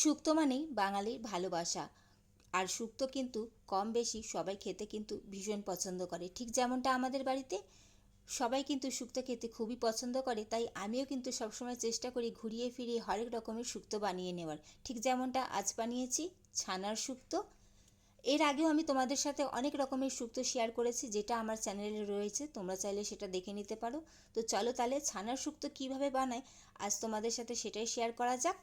শুক্তো মানেই বাঙালির ভালোবাসা। আর শুক্তো কিন্তু কম বেশি সবাই খেতে কিন্তু ভীষণ পছন্দ করে। ঠিক যেমনটা আমাদের বাড়িতে সবাই কিন্তু শুক্তো খেতে খুবই পছন্দ করে, তাই আমিও কিন্তু সবসময় চেষ্টা করি ঘুরিয়ে ফিরিয়ে হরেক রকমের শুক্তো বানিয়ে নেওয়ার। ঠিক যেমনটা আজ বানিয়েছি ছানার শুক্তো। এর আগেও আমি তোমাদের সাথে অনেক রকমের শুক্তো শেয়ার করেছি, যেটা আমার চ্যানেলে রয়েছে, তোমরা চাইলে সেটা দেখে নিতে পারো। তো চলো তাহলে ছানার শুক্তো কীভাবে বানায় আজ তোমাদের সাথে সেটাই শেয়ার করা যাক।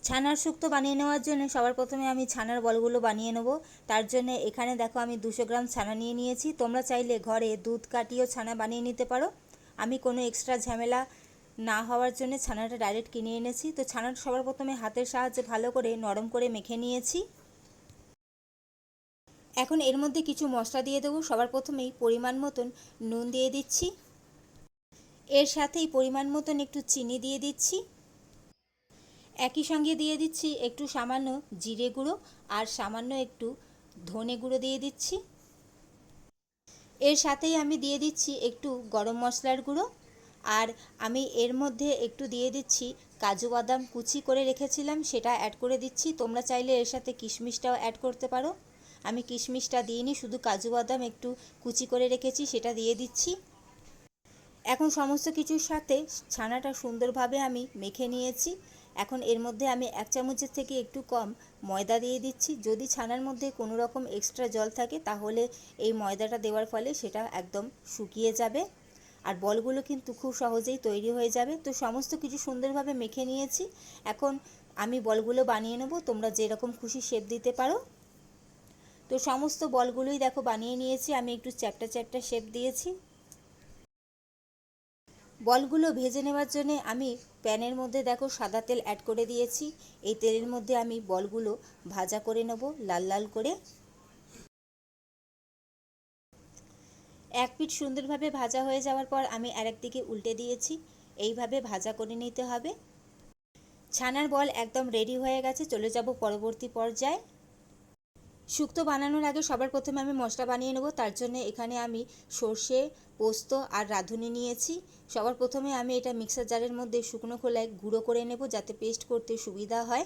ছানার শুক্তো বানিয়ে নেওয়ার জন্য সবার প্রথমে আমি ছানার বলগুলো বানিয়ে নেব। তার জন্য এখানে দেখো আমি 200 গ্রাম ছানা নিয়ে নিয়েছি। তোমরা চাইলে ঘরে দুধ কাটিয়েও ছানা বানিয়ে নিতে পারো। আমি কোনো এক্সট্রা ঝামেলা না হওয়ার জন্য ছানাটা ডাইরেক্ট কিনে এনেছি। তো ছানাটা সবার প্রথমে হাতের সাহায্যে ভালো করে নরম করে মেখে নিয়েছি। এখন এর মধ্যে কিছু মশলা দিয়ে দেবো। সবার প্রথমেই পরিমাণ মতন নুন দিয়ে দিচ্ছি, এর সাথেই পরিমাণ মতন একটু চিনি দিয়ে দিচ্ছি। একই সঙ্গে দিয়ে দিচ্ছি একটু সামান্য জিরে গুঁড়ো আর সামান্য একটু ধনে গুঁড়ো দিয়ে দিচ্ছি। এর সাথেই আমি দিয়ে দিচ্ছি একটু গরম মশলার গুঁড়ো। আর আমি এর মধ্যে একটু দিয়ে দিচ্ছি কাজু বাদাম কুচি করে রেখেছিলাম, সেটা অ্যাড করে দিচ্ছি। তোমরা চাইলে এর সাথে কিশমিশটাও অ্যাড করতে পারো। আমি কিশমিশটা দিইনি, শুধু কাজু বাদাম একটু কুচি করে রেখেছি সেটা দিয়ে দিচ্ছি। এখন সমস্ত কিছুর সাথে ছানাটা সুন্দরভাবে আমি মেখে নিয়েছি। এখন এর মধ্যে আমি 1 চামচের থেকে একটু কম ময়দা দিয়ে দিচ্ছি। যদি ছানার মধ্যে কোনো রকম এক্সট্রা জল থাকে তাহলে এই ময়দাটা দেওয়ার ফলে সেটা একদম শুকিয়ে যাবে আর বলগুলো কিন্তু খুব সহজেই তৈরি হয়ে যাবে। তো সমস্ত কিছু সুন্দরভাবে মেখে নিয়েছি। এখন আমি বলগুলো বানিয়ে নেব, তোমরা যেরকম খুশি শেপ দিতে পারো। তো সমস্ত বলগুলোই দেখো বানিয়ে নিয়েছি। আমি একটু চ্যাপ্টা চ্যাপ্টা শেপ দিয়েছি। বলগুলো ভেজে নেওয়ার জন্য আমি প্যানের মধ্যে দেখো সাদা তেল অ্যাড করে দিয়েছি। এই তেলের মধ্যে আমি বলগুলো ভাজা করে নেব লাল লাল করে। এক পিঠ সুন্দরভাবে ভাজা হয়ে যাওয়ার পর আমি আরেক দিকে উল্টে দিয়েছি। এইভাবে ভাজা করে নিতে হবে। ছানার বল একদম রেডি হয়ে গেছে, চলে যাব পরবর্তী পর্যায়ে। শুক্তো বানানোর আগে সবার প্রথমে আমি মশলা বানিয়ে নেব। তার জন্য এখানে আমি সর্ষে, পোস্ত আর রাঁধুনি নিয়েছি। সবার প্রথমে আমি এটা মিক্সার জারের মধ্যে শুকনো খোলায় গুঁড়ো করে নেব, যাতে পেস্ট করতে সুবিধা হয়।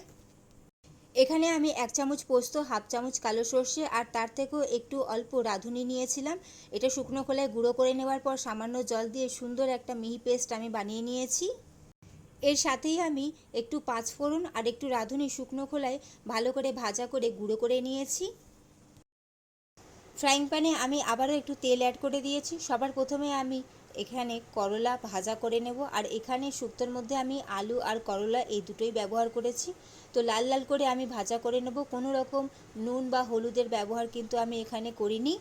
এখানে আমি 1 চামচ পোস্ত, হাফ চামচ কালো সর্ষে আর তার থেকেও একটু অল্প রাঁধুনি নিয়েছিলাম। এটা শুকনো খোলায় গুঁড়ো করে নেওয়ার পর সামান্য জল দিয়ে সুন্দর একটা মিহি পেস্ট আমি বানিয়ে নিয়েছি। এর সাথেই আমি একটু পাঁচফোড়ন আর একটু রাঁধুনি শুকনো খোলায় ভালো করে ভাজা করে গুঁড়ো করে নিয়েছি। ফ্রাইং প্যানে আমি আবারও একটু তেল অ্যাড করে দিয়েছি। সবার প্রথমে আমি এখানে করলা ভাজা করে নেব। আর এখানে শুক্তোর মধ্যে আমি আলু আর করলা এই দুটোই ব্যবহার করেছি। তো লাল লাল করে আমি ভাজা করে নেব। কোনো রকম নুন বা হলুদের ব্যবহার কিন্তু আমি এখানে করিনি।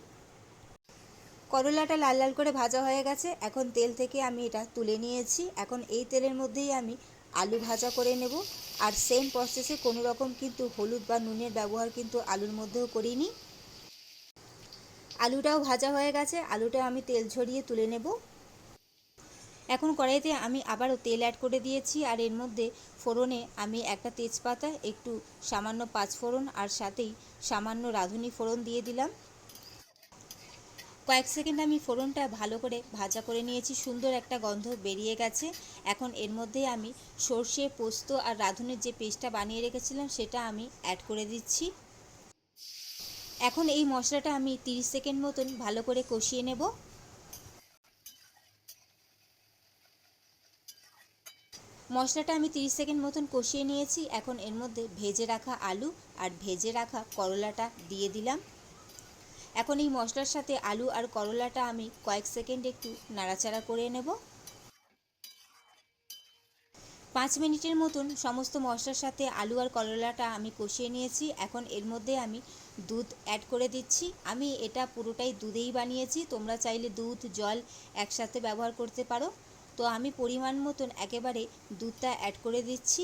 করলাটা লাল লাল করে ভাজা হয়ে গেছে। এখন তেল থেকে আমি এটা তুলে নিয়েছি। এখন এই তেলের মধ্যেই আমি আলু ভাজা করে নেব। আর সেম প্রসেসে কোনো রকম কিন্তু হলুদ বা নুনের ব্যবহার কিন্তু আলুর মধ্যেও করিনি। আলুটাও ভাজা হয়ে গেছে, আলুটাও আমি তেল ঝরিয়ে তুলে নেব। এখন কড়াইতে আমি আবারও তেল অ্যাড করে দিয়েছি। আর এর মধ্যে ফোড়নে আমি একটা তেজপাতা, একটু সামান্য পাঁচফোড়ন আর সাথেই সামান্য রাঁধুনি ফোড়ন দিয়ে দিলাম। কয়েক সেকেন্ড আমি ফোড়নটা ভালো করে ভাজা করে নিয়েছি, সুন্দর একটা গন্ধ বেরিয়ে গেছে। এখন এর মধ্যে আমি সর্ষে, পোস্ত আর রাঁধুনির যে পেস্টটা বানিয়ে রেখেছিলাম সেটা আমি অ্যাড করে দিচ্ছি। এখন এই মশলাটা আমি 30 সেকেন্ড মতন ভালো করে কষিয়ে নেব। মশলাটা আমি 30 সেকেন্ড মতন কষিয়ে নিয়েছি। এখন এর মধ্যে ভেজে রাখা আলু আর ভেজে রাখা করলাটা দিয়ে দিলাম। এখন এই মশলার সাথে আলু আর করলাটা আমি কয়েক সেকেন্ড একটু নাড়াচাড়া করে নেব। 5 মিনিটের মতন সমস্ত মশলার সাথে আলু আর করলাটা আমি কষিয়ে নিয়েছি। এখন এর মধ্যে আমি দুধ অ্যাড করে দিচ্ছি। আমি এটা পুরোটাই দুধেই বানিয়েছি, তোমরা চাইলে দুধ জল একসাথে ব্যবহার করতে পারো। তো আমি পরিমাণ মতন একেবারে দুধটা অ্যাড করে দিচ্ছি।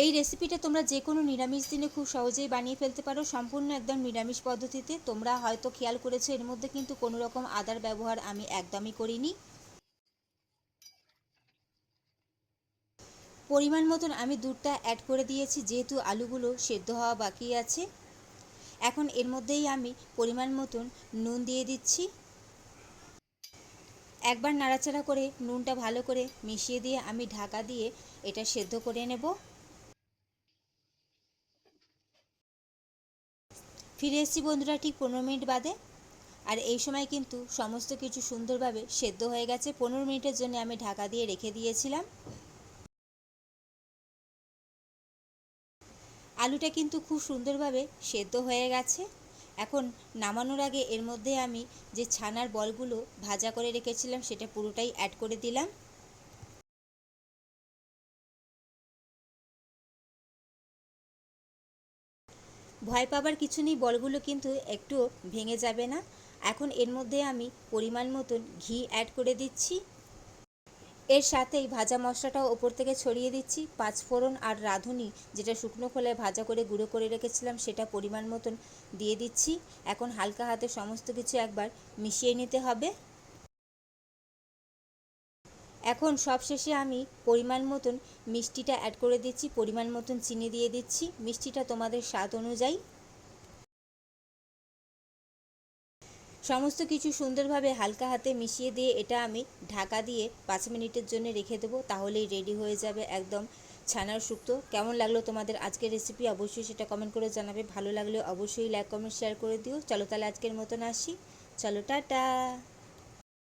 এই রেসিপিটা তোমরা যে কোনো নিরামিষ দিনে খুব সহজেই বানিয়ে ফেলতে পারো, সম্পূর্ণ একদম নিরামিষ পদ্ধতিতে। তোমরা হয়তো খেয়াল করেছো এর মধ্যে কিন্তু কোনো রকম আদার ব্যবহার আমি একদমই করিনি। পরিমাণ মতন আমি দুধটা অ্যাড করে দিয়েছি, যেহেতু আলুগুলো সেদ্ধ হওয়া বাকি আছে। এখন এর মধ্যেই আমি পরিমাণ মতন নুন দিয়ে দিচ্ছি। একবার নাড়াচাড়া করে নুনটা ভালো করে মিশিয়ে দিয়ে আমি ঢাকা দিয়ে এটা সেদ্ধ করে নেব। ফিরে এসেছি বন্ধুরা ঠিক 15 মিনিট বাদে। আর এই সময় কিন্তু সমস্ত কিছু সুন্দরভাবে সেদ্ধ হয়ে গেছে। 15 মিনিটের জন্য আমি ঢাকা দিয়ে রেখে দিয়েছিলাম। আলুটা কিন্তু খুব সুন্দরভাবে সেদ্ধ হয়ে গেছে। এখন নামানোর আগে এর মধ্যে আমি যে ছানার বলগুলো ভাজা করে রেখেছিলাম সেটা পুরোটাই অ্যাড করে দিলাম। ভয় পাবার কিছু নেই, বলগুলো কিন্তু একটুও ভেঙে যাবে না। এখন এর মধ্যে আমি পরিমাণ মতন ঘি অ্যাড করে দিচ্ছি। এর সাথেই ভাজা মশলাটাও ওপর থেকে ছড়িয়ে দিচ্ছি। পাঁচফোড়ন আর রাঁধুনি যেটা শুকনো খোলায় ভাজা করে গুঁড়ো করে রেখেছিলাম সেটা পরিমাণ মতন দিয়ে দিচ্ছি। এখন হালকা হাতে সমস্ত কিছু একবার মিশিয়ে নিতে হবে। এখন সবশেষে আমি পরিমাণ মতন মিষ্টিটা অ্যাড করে দিচ্ছি, পরিমাণ মতন চিনি দিয়ে দিচ্ছি। মিষ্টিটা তোমাদের স্বাদ অনুযায়ী। সমস্ত কিছু সুন্দরভাবে হালকা হাতে মিশিয়ে দিয়ে এটা আমি ঢাকা দিয়ে 5 মিনিটের জন্য রেখে দেবো। তাহলেই রেডি হয়ে যাবে একদম ছানার শুক্তো। কেমন লাগলো তোমাদের আজকের রেসিপি অবশ্যই সেটা কমেন্ট করে জানাবে। ভালো লাগলে অবশ্যই লাইক কমেন্ট শেয়ার করে দিও। চলো তাহলে আজকের মতন আসি। চলো টাটা।